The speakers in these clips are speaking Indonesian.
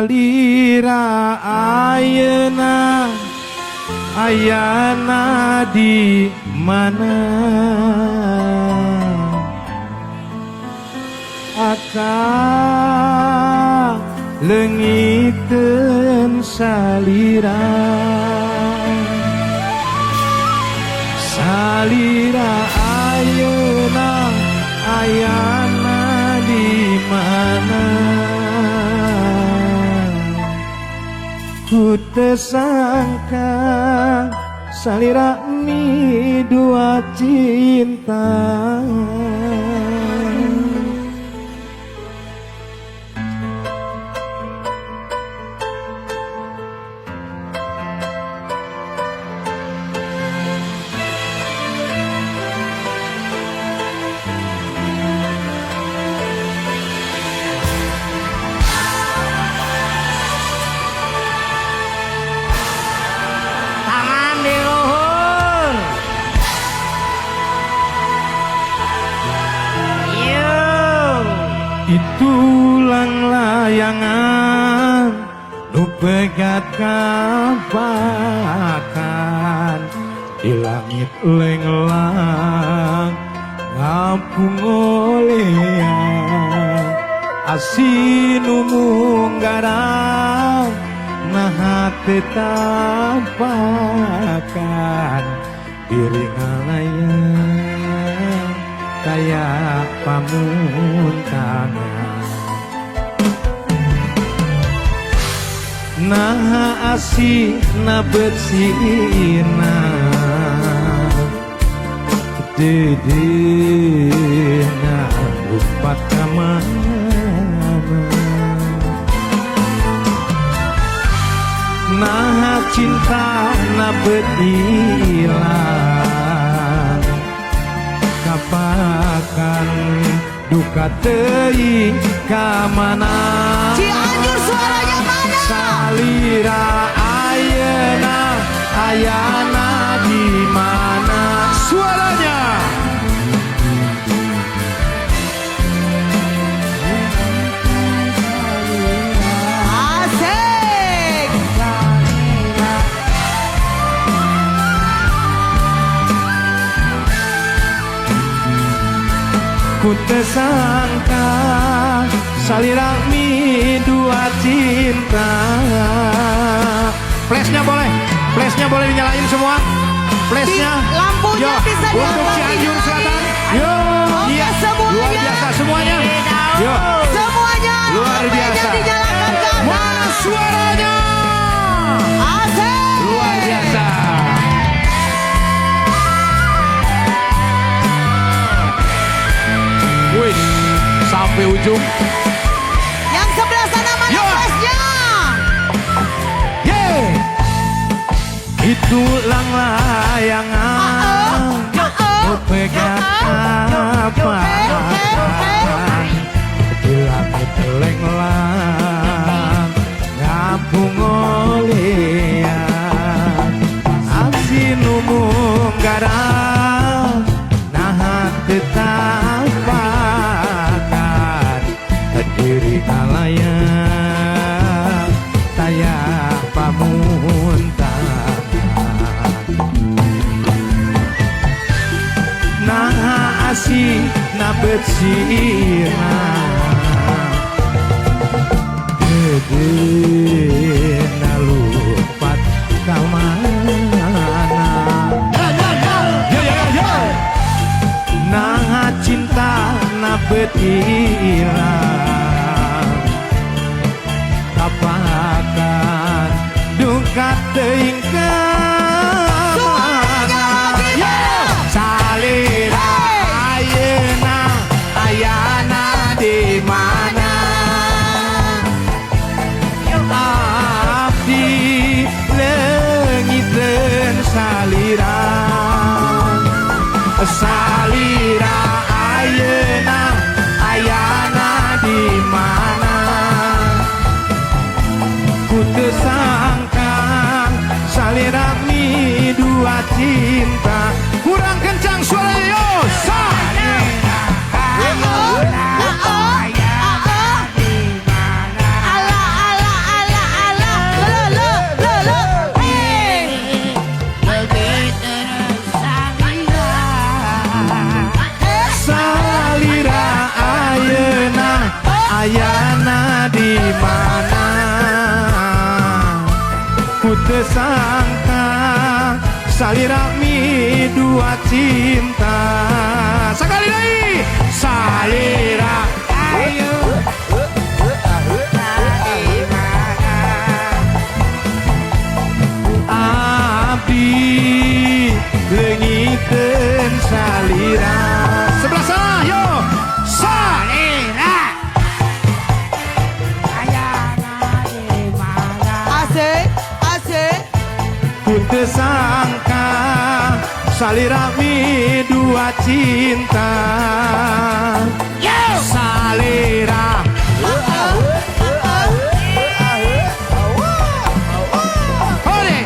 salira ayana di mana akang leungiteun salira ayana di mana ku teu sangka salira mi dua cinta. Itulang layangan nu pegat kabakan di langit lenglang ngapung olean asin munggaran nah tetapakan diri ngalayan kayak pamuntangan nah asih na bersina dedena lupa kamana nah cinta na betilang kapakan duka teuing ka mana Cianjur suaranya mana salira ayana di mana suaranya asik ku teu sangka salira mi dua cinta. Flashnya boleh dinyalain semua. Flashnya lampunya bisa untuk Cianjur Selatan. Yo, iya, luar biasa semuanya. Yo, semuanya luar biasa. dinyalakan ke atas. Mana suaranya? Asik Luar biasa. Wih, sampai ujung. yang sebelah sana mana flashnya Itulah layangan pegat kapakan di langit lenglang ngapung olean asin munggaran nah tetapakan diri kalayan taya pamuntan nah asih na bersina dedena lupat kamana nah cinta na betilang kapakan duka teuing ka mana salira ayana di mana abdi leungiteun salira ayana di mana ku teu sangka salira mi dua cinta kurang kencang suara yo salira. Ala ala ala di mana ku tersangka salirami dua cinta. Sekali lagi salira ayo abdi lengiten salira. Sebelah sana yo salira Asik, asik. ku tersangka salirami dua cinta. Salira Hore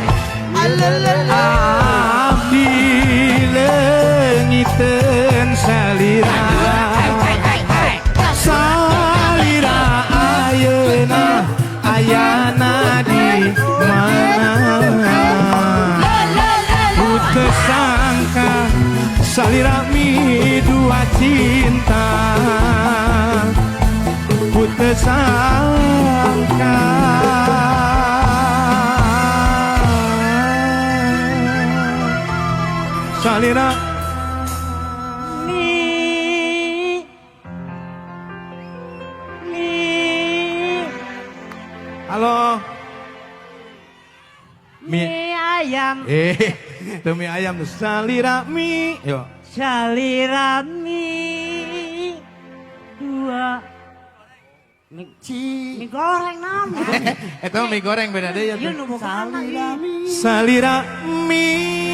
abdi lengiten salira. Salira ayeuna ayana di mana ku tersangka salirami dua cinta. Ku tersangka salira halo Mie ayam, itu mie ayam tuh salira mie yo salira mie dua mie goreng nama. itu mie goreng beda deh ya Yun, bukan salira mie